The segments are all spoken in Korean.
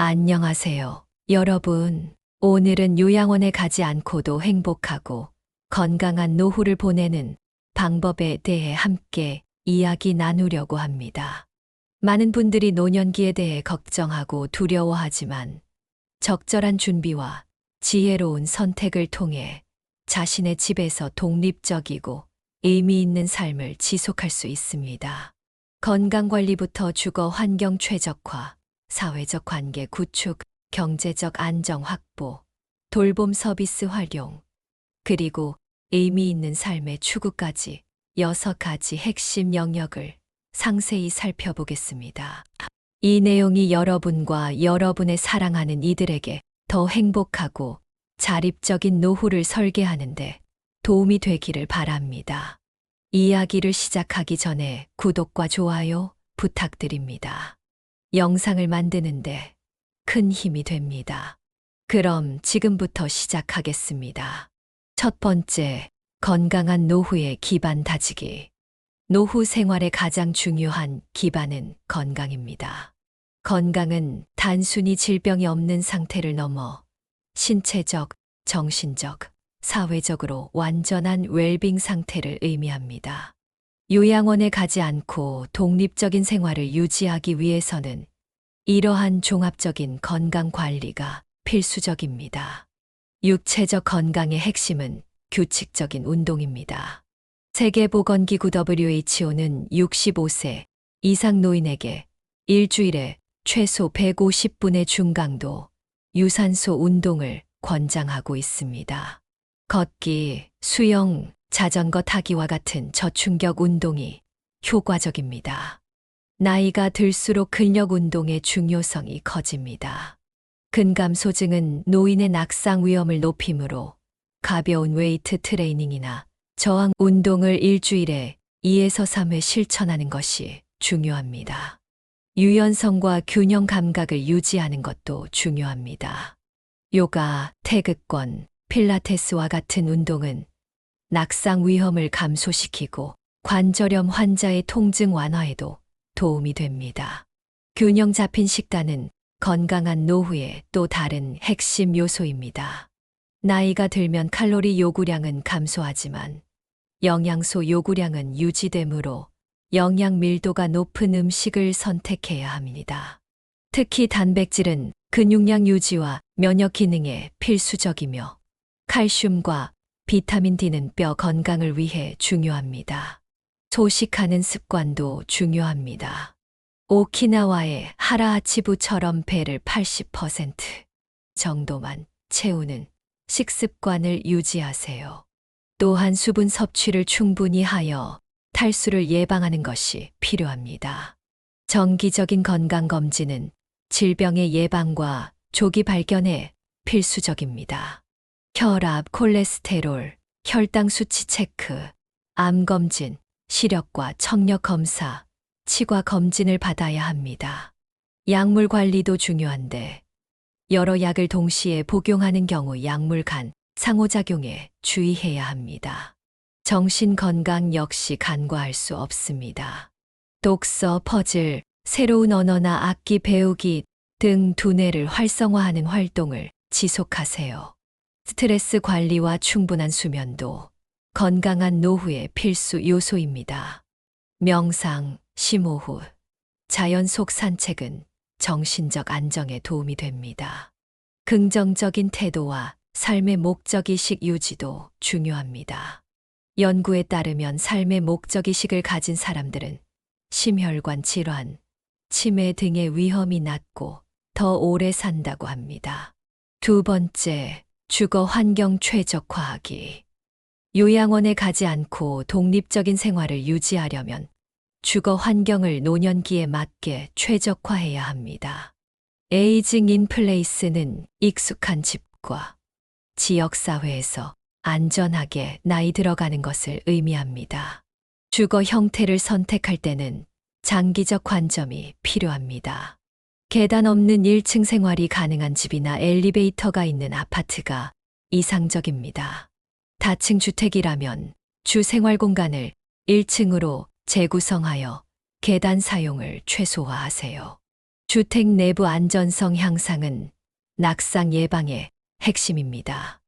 안녕하세요, 여러분. 오늘은 요양원에 가지 않고도 행복하고 건강한 노후를 보내는 방법에 대해 함께 이야기 나누려고 합니다. 많은 분들이 노년기에 대해 걱정하고 두려워하지만 적절한 준비와 지혜로운 선택을 통해 자신의 집에서 독립적이고 의미 있는 삶을 지속할 수 있습니다. 건강관리부터 주거 환경 최적화, 사회적 관계 구축, 경제적 안정 확보, 돌봄 서비스 활용, 그리고 의미 있는 삶의 추구까지 6가지 핵심 영역을 상세히 살펴보겠습니다. 이 내용이 여러분과 여러분의 사랑하는 이들에게 더 행복하고 자립적인 노후를 설계하는데 도움이 되기를 바랍니다. 이야기를 시작하기 전에 구독과 좋아요 부탁드립니다. 영상을 만드는데 큰 힘이 됩니다. 그럼 지금부터 시작하겠습니다. 첫 번째, 건강한 노후의 기반 다지기. 노후 생활의 가장 중요한 기반은 건강입니다. 건강은 단순히 질병이 없는 상태를 넘어 신체적, 정신적, 사회적으로 완전한 웰빙 상태를 의미합니다. 요양원에 가지 않고 독립적인 생활을 유지하기 위해서는 이러한 종합적인 건강 관리가 필수적입니다. 육체적 건강의 핵심은 규칙적인 운동입니다. 세계보건기구 WHO는 65세 이상 노인에게 일주일에 최소 150분의 중강도 유산소 운동을 권장하고 있습니다. 걷기, 수영, 자전거 타기와 같은 저충격 운동이 효과적입니다. 나이가 들수록 근력 운동의 중요성이 커집니다. 근감소증은 노인의 낙상 위험을 높이므로 가벼운 웨이트 트레이닝이나 저항 운동을 일주일에 2에서 3회 실천하는 것이 중요합니다. 유연성과 균형 감각을 유지하는 것도 중요합니다. 요가, 태극권, 필라테스와 같은 운동은 낙상 위험을 감소시키고 관절염 환자의 통증 완화에도 도움이 됩니다. 균형 잡힌 식단은 건강한 노후의 또 다른 핵심 요소입니다. 나이가 들면 칼로리 요구량은 감소하지만 영양소 요구량은 유지되므로 영양 밀도가 높은 음식을 선택해야 합니다. 특히 단백질은 근육량 유지와 면역 기능에 필수적이며 칼슘과 비타민 D는 뼈 건강을 위해 중요합니다. 소식하는 습관도 중요합니다. 오키나와의 하라하치부처럼 배를 80% 정도만 채우는 식습관을 유지하세요. 또한 수분 섭취를 충분히 하여 탈수를 예방하는 것이 필요합니다. 정기적인 건강검진은 질병의 예방과 조기 발견에 필수적입니다. 혈압, 콜레스테롤, 혈당 수치 체크, 암 검진, 시력과 청력 검사, 치과 검진을 받아야 합니다. 약물 관리도 중요한데 여러 약을 동시에 복용하는 경우 약물 간 상호작용에 주의해야 합니다. 정신 건강 역시 간과할 수 없습니다. 독서, 퍼즐, 새로운 언어나 악기 배우기 등 두뇌를 활성화하는 활동을 지속하세요. 스트레스 관리와 충분한 수면도 건강한 노후의 필수 요소입니다. 명상, 심호흡, 자연 속 산책은 정신적 안정에 도움이 됩니다. 긍정적인 태도와 삶의 목적의식 유지도 중요합니다. 연구에 따르면 삶의 목적의식을 가진 사람들은 심혈관 질환, 치매 등의 위험이 낮고 더 오래 산다고 합니다. 두 번째, 주거 환경 최적화하기. 요양원에 가지 않고 독립적인 생활을 유지하려면 주거 환경을 노년기에 맞게 최적화해야 합니다. 에이징 인 플레이스는 익숙한 집과 지역사회에서 안전하게 나이 들어가는 것을 의미합니다. 주거 형태를 선택할 때는 장기적 관점이 필요합니다. 계단 없는 1층 생활이 가능한 집이나 엘리베이터가 있는 아파트가 이상적입니다. 다층 주택이라면 주 생활 공간을 1층으로 재구성하여 계단 사용을 최소화하세요. 주택 내부 안전성 향상은 낙상 예방의 핵심입니다.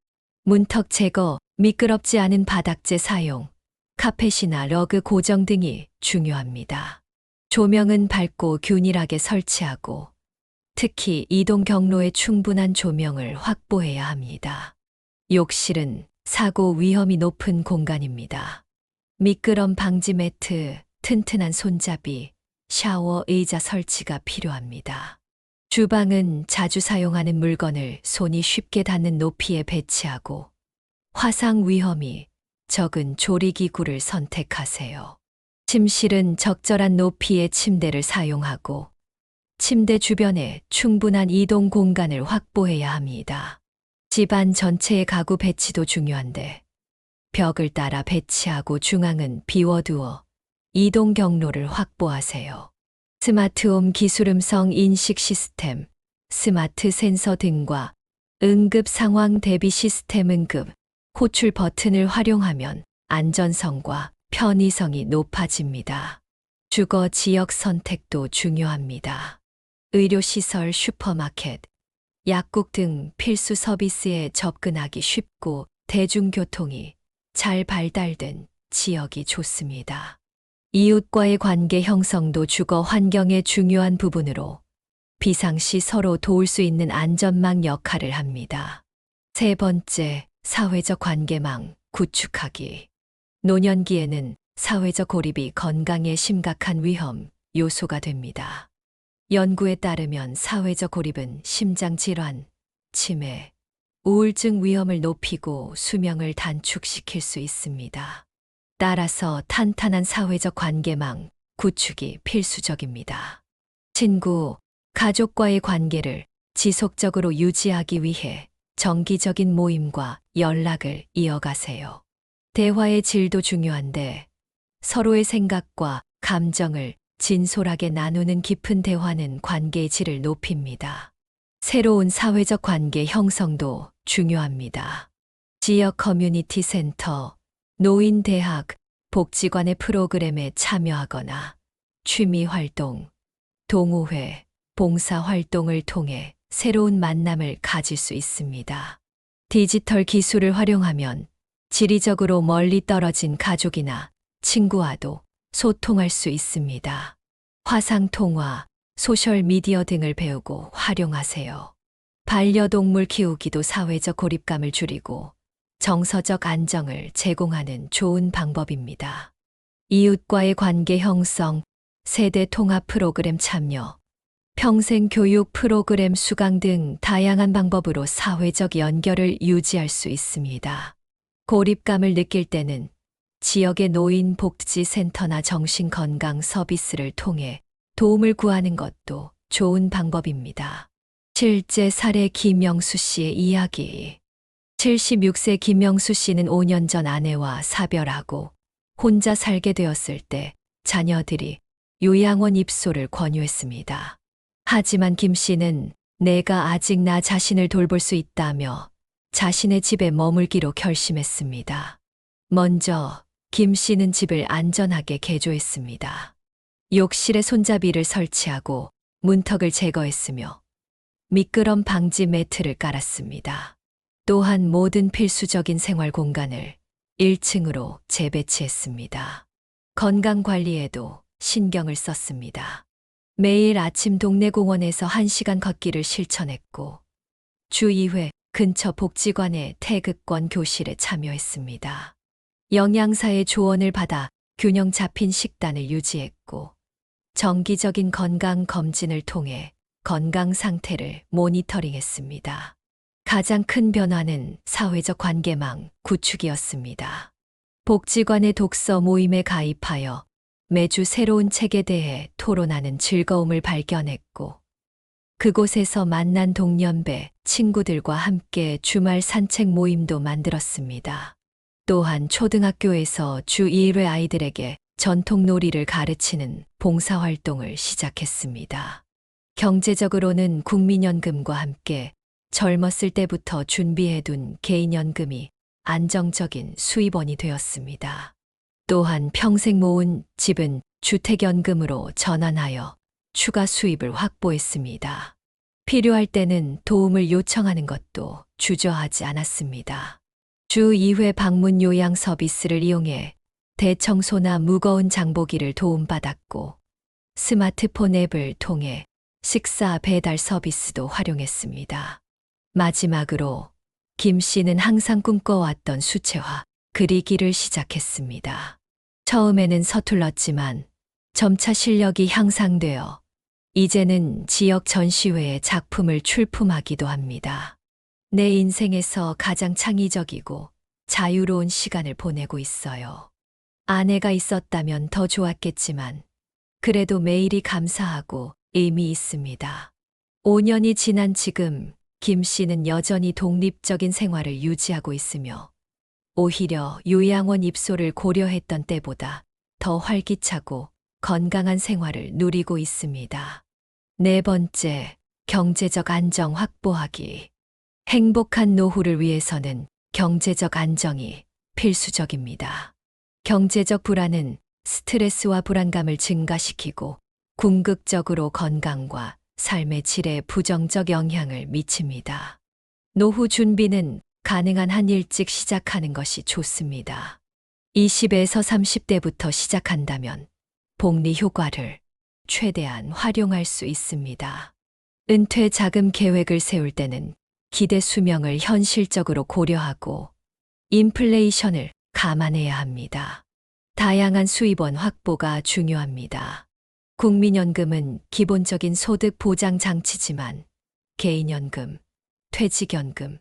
문턱 제거, 미끄럽지 않은 바닥재 사용, 카펫이나 러그 고정 등이 중요합니다. 조명은 밝고 균일하게 설치하고 특히 이동 경로에 충분한 조명을 확보해야 합니다. 욕실은 사고 위험이 높은 공간입니다. 미끄럼 방지 매트, 튼튼한 손잡이, 샤워 의자 설치가 필요합니다. 주방은 자주 사용하는 물건을 손이 쉽게 닿는 높이에 배치하고 화상 위험이 적은 조리기구를 선택하세요. 침실은 적절한 높이의 침대를 사용하고 침대 주변에 충분한 이동 공간을 확보해야 합니다. 집안 전체의 가구 배치도 중요한데 벽을 따라 배치하고 중앙은 비워두어 이동 경로를 확보하세요. 스마트홈 기술 음성 인식 시스템, 스마트 센서 등과 응급 상황 대비 시스템 응급, 호출 버튼을 활용하면 안전성과 편의성이 높아집니다. 주거 지역 선택도 중요합니다. 의료시설, 슈퍼마켓, 약국 등 필수 서비스에 접근하기 쉽고 대중교통이 잘 발달된 지역이 좋습니다. 이웃과의 관계 형성도 주거 환경의 중요한 부분으로 비상시 서로 도울 수 있는 안전망 역할을 합니다. 세 번째, 사회적 관계망 구축하기. 노년기에는 사회적 고립이 건강에 심각한 위험 요소가 됩니다. 연구에 따르면 사회적 고립은 심장질환, 치매, 우울증 위험을 높이고 수명을 단축시킬 수 있습니다. 따라서 탄탄한 사회적 관계망 구축이 필수적입니다. 친구, 가족과의 관계를 지속적으로 유지하기 위해 정기적인 모임과 연락을 이어가세요. 대화의 질도 중요한데 서로의 생각과 감정을 진솔하게 나누는 깊은 대화는 관계의 질을 높입니다. 새로운 사회적 관계 형성도 중요합니다. 지역 커뮤니티 센터, 노인대학, 복지관의 프로그램에 참여하거나 취미 활동, 동호회, 봉사 활동을 통해 새로운 만남을 가질 수 있습니다. 디지털 기술을 활용하면 지리적으로 멀리 떨어진 가족이나 친구와도 소통할 수 있습니다. 화상통화, 소셜미디어 등을 배우고 활용하세요. 반려동물 키우기도 사회적 고립감을 줄이고 정서적 안정을 제공하는 좋은 방법입니다. 이웃과의 관계 형성, 세대 통합 프로그램 참여, 평생 교육 프로그램 수강 등 다양한 방법으로 사회적 연결을 유지할 수 있습니다. 고립감을 느낄 때는 지역의 노인 복지센터나 정신건강 서비스를 통해 도움을 구하는 것도 좋은 방법입니다. 실제 사례 김영수 씨의 이야기. 76세 김영수 씨는 5년 전 아내와 사별하고 혼자 살게 되었을 때 자녀들이 요양원 입소를 권유했습니다. 하지만 김 씨는 내가 아직 나 자신을 돌볼 수 있다며 자신의 집에 머물기로 결심했습니다. 먼저 김 씨는 집을 안전하게 개조했습니다. 욕실에 손잡이를 설치하고 문턱을 제거했으며 미끄럼 방지 매트를 깔았습니다. 또한 모든 필수적인 생활 공간을 1층으로 재배치했습니다. 건강 관리에도 신경을 썼습니다. 매일 아침 동네 공원에서 1시간 걷기를 실천했고 주 2회 근처 복지관의 태극권 교실에 참여했습니다. 영양사의 조언을 받아 균형 잡힌 식단을 유지했고 정기적인 건강 검진을 통해 건강 상태를 모니터링했습니다. 가장 큰 변화는 사회적 관계망 구축이었습니다. 복지관의 독서 모임에 가입하여 매주 새로운 책에 대해 토론하는 즐거움을 발견했고 그곳에서 만난 동년배 친구들과 함께 주말 산책 모임도 만들었습니다. 또한 초등학교에서 주 1회 아이들에게 전통 놀이를 가르치는 봉사활동을 시작했습니다. 경제적으로는 국민연금과 함께 젊었을 때부터 준비해둔 개인연금이 안정적인 수입원이 되었습니다. 또한 평생 모은 집은 주택연금으로 전환하여 추가 수입을 확보했습니다. 필요할 때는 도움을 요청하는 것도 주저하지 않았습니다. 주 2회 방문 요양 서비스를 이용해 대청소나 무거운 장보기를 도움받았고, 스마트폰 앱을 통해 식사 배달 서비스도 활용했습니다. 마지막으로 김 씨는 항상 꿈꿔왔던 수채화 그리기를 시작했습니다. 처음에는 서툴렀지만 점차 실력이 향상되어 이제는 지역 전시회에 작품을 출품하기도 합니다. 내 인생에서 가장 창의적이고 자유로운 시간을 보내고 있어요. 아내가 있었다면 더 좋았겠지만 그래도 매일이 감사하고 의미 있습니다. 5년이 지난 지금 김 씨는 여전히 독립적인 생활을 유지하고 있으며 오히려 요양원 입소를 고려했던 때보다 더 활기차고 건강한 생활을 누리고 있습니다. 네 번째, 경제적 안정 확보하기. 행복한 노후를 위해서는 경제적 안정이 필수적입니다. 경제적 불안은 스트레스와 불안감을 증가시키고 궁극적으로 건강과 삶의 질에 부정적 영향을 미칩니다. 노후 준비는 가능한 한 일찍 시작하는 것이 좋습니다. 20에서 30대부터 시작한다면 복리 효과를 최대한 활용할 수 있습니다. 은퇴 자금 계획을 세울 때는 기대 수명을 현실적으로 고려하고 인플레이션을 감안해야 합니다. 다양한 수입원 확보가 중요합니다. 국민연금은 기본적인 소득 보장 장치지만 개인연금, 퇴직연금,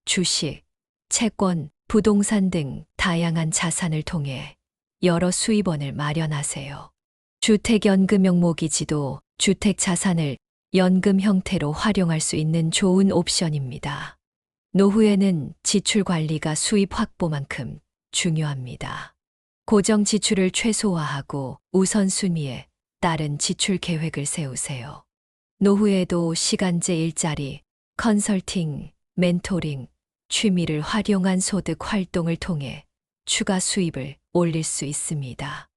주식, 채권, 부동산 등 다양한 자산을 통해 여러 수입원을 마련하세요. 주택연금 명목이지도 주택 자산을 연금 형태로 활용할 수 있는 좋은 옵션입니다. 노후에는 지출 관리가 수입 확보만큼 중요합니다. 고정 지출을 최소화하고 우선순위에 따른 지출 계획을 세우세요. 노후에도 시간제 일자리, 컨설팅, 멘토링, 취미를 활용한 소득 활동을 통해 추가 수입을 올릴 수 있습니다.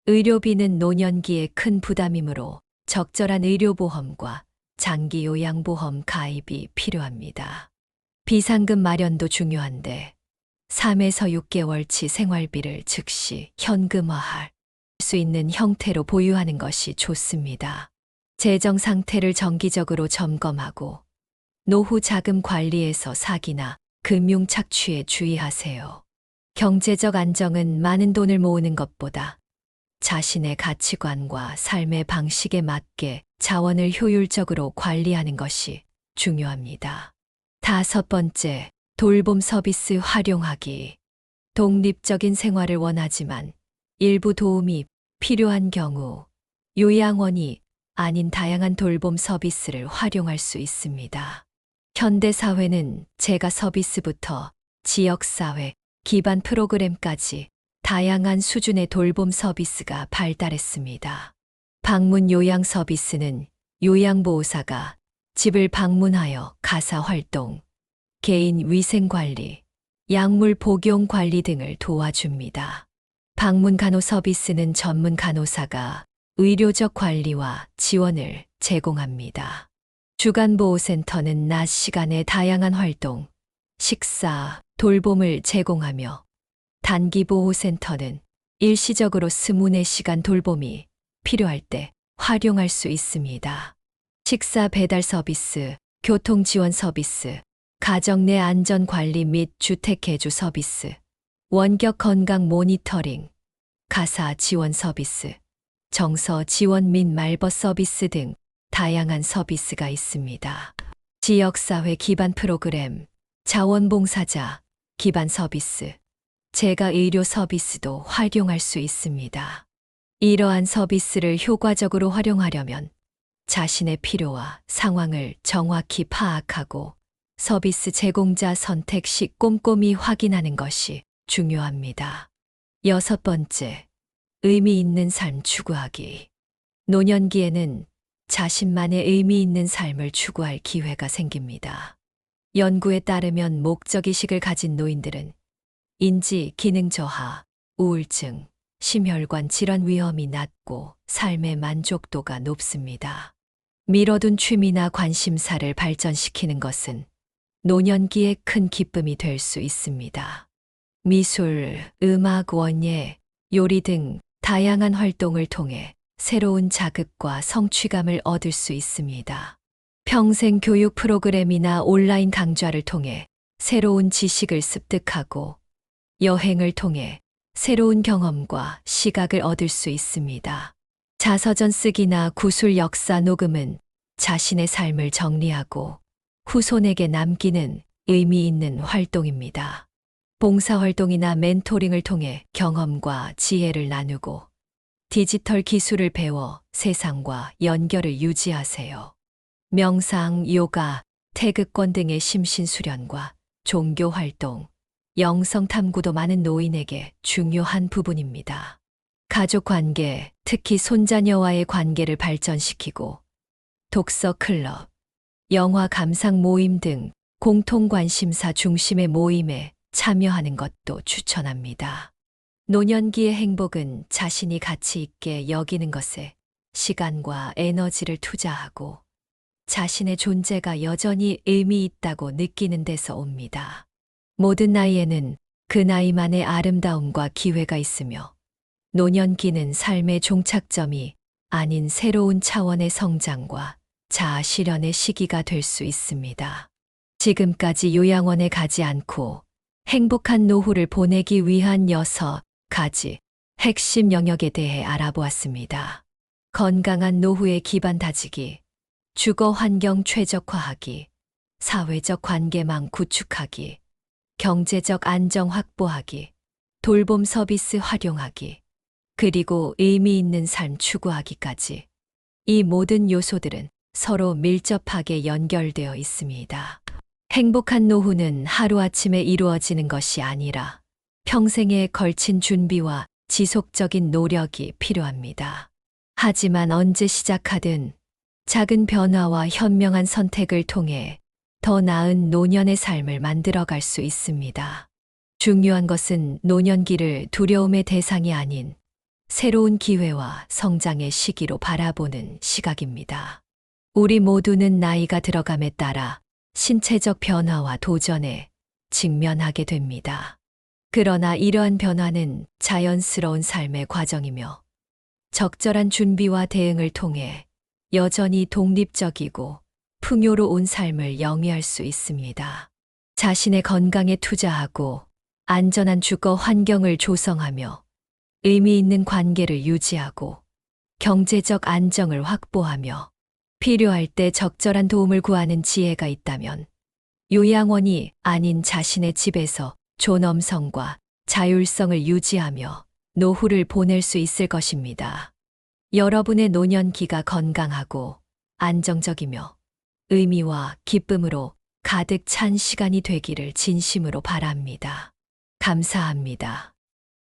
의료비는 노년기에 큰 부담이므로 적절한 의료보험과 장기 요양보험 가입이 필요합니다. 비상금 마련도 중요한데 3에서 6개월치 생활비를 즉시 현금화할 수 있는 형태로 보유하는 것이 좋습니다. 재정 상태를 정기적으로 점검하고 노후 자금 관리에서 사기나 금융 착취에 주의하세요. 경제적 안정은 많은 돈을 모으는 것보다 자신의 가치관과 삶의 방식에 맞게 자원을 효율적으로 관리하는 것이 중요합니다. 5번째, 돌봄 서비스 활용하기. 독립적인 생활을 원하지만 일부 도움이 필요한 경우 요양원이 아닌 다양한 돌봄 서비스를 활용할 수 있습니다. 현대사회는 재가 서비스부터 지역사회, 기반 프로그램까지 다양한 수준의 돌봄 서비스가 발달했습니다. 방문 요양 서비스는 요양보호사가 집을 방문하여 가사 활동, 개인 위생 관리, 약물 복용 관리 등을 도와줍니다. 방문 간호 서비스는 전문 간호사가 의료적 관리와 지원을 제공합니다. 주간보호센터는 낮 시간에 다양한 활동, 식사, 돌봄을 제공하며 단기보호센터는 일시적으로 24시간 돌봄이 필요할 때 활용할 수 있습니다. 식사 배달 서비스, 교통 지원 서비스, 가정 내 안전 관리 및 주택 개조 서비스, 원격 건강 모니터링, 가사 지원 서비스, 정서 지원 및 말벗 서비스 등 다양한 서비스가 있습니다. 지역사회 기반 프로그램, 자원봉사자, 기반 서비스, 재가 의료 서비스도 활용할 수 있습니다. 이러한 서비스를 효과적으로 활용하려면 자신의 필요와 상황을 정확히 파악하고 서비스 제공자 선택 시 꼼꼼히 확인하는 것이 중요합니다. 6번째, 의미 있는 삶 추구하기. 노년기에는 자신만의 의미 있는 삶을 추구할 기회가 생깁니다. 연구에 따르면 목적의식을 가진 노인들은 인지 기능 저하, 우울증, 심혈관 질환 위험이 낮고 삶의 만족도가 높습니다. 미뤄둔 취미나 관심사를 발전시키는 것은 노년기에 큰 기쁨이 될 수 있습니다. 미술, 음악, 원예, 요리 등 다양한 활동을 통해 새로운 자극과 성취감을 얻을 수 있습니다. 평생 교육 프로그램이나 온라인 강좌를 통해 새로운 지식을 습득하고 여행을 통해 새로운 경험과 시각을 얻을 수 있습니다. 자서전 쓰기나 구술 역사 녹음은 자신의 삶을 정리하고 후손에게 남기는 의미 있는 활동입니다. 봉사활동이나 멘토링을 통해 경험과 지혜를 나누고 디지털 기술을 배워 세상과 연결을 유지하세요. 명상, 요가, 태극권 등의 심신수련과 종교활동, 영성탐구도 많은 노인에게 중요한 부분입니다. 가족관계, 특히 손자녀와의 관계를 발전시키고 독서 클럽, 영화 감상 모임 등 공통관심사 중심의 모임에 참여하는 것도 추천합니다. 노년기의 행복은 자신이 가치 있게 여기는 것에 시간과 에너지를 투자하고 자신의 존재가 여전히 의미 있다고 느끼는 데서 옵니다. 모든 나이에는 그 나이만의 아름다움과 기회가 있으며 노년기는 삶의 종착점이 아닌 새로운 차원의 성장과 자아 실현의 시기가 될 수 있습니다. 지금까지 요양원에 가지 않고 행복한 노후를 보내기 위한 6가지 핵심 영역에 대해 알아보았습니다. 건강한 노후의 기반 다지기, 주거 환경 최적화하기, 사회적 관계망 구축하기, 경제적 안정 확보하기, 돌봄 서비스 활용하기, 그리고 의미 있는 삶 추구하기까지. 이 모든 요소들은 서로 밀접하게 연결되어 있습니다. 행복한 노후는 하루아침에 이루어지는 것이 아니라 평생에 걸친 준비와 지속적인 노력이 필요합니다. 하지만 언제 시작하든 작은 변화와 현명한 선택을 통해 더 나은 노년의 삶을 만들어갈 수 있습니다. 중요한 것은 노년기를 두려움의 대상이 아닌 새로운 기회와 성장의 시기로 바라보는 시각입니다. 우리 모두는 나이가 들어감에 따라 신체적 변화와 도전에 직면하게 됩니다. 그러나 이러한 변화는 자연스러운 삶의 과정이며 적절한 준비와 대응을 통해 여전히 독립적이고 풍요로운 삶을 영위할 수 있습니다. 자신의 건강에 투자하고 안전한 주거 환경을 조성하며 의미 있는 관계를 유지하고 경제적 안정을 확보하며 필요할 때 적절한 도움을 구하는 지혜가 있다면 요양원이 아닌 자신의 집에서 존엄성과 자율성을 유지하며 노후를 보낼 수 있을 것입니다. 여러분의 노년기가 건강하고 안정적이며 의미와 기쁨으로 가득 찬 시간이 되기를 진심으로 바랍니다. 감사합니다.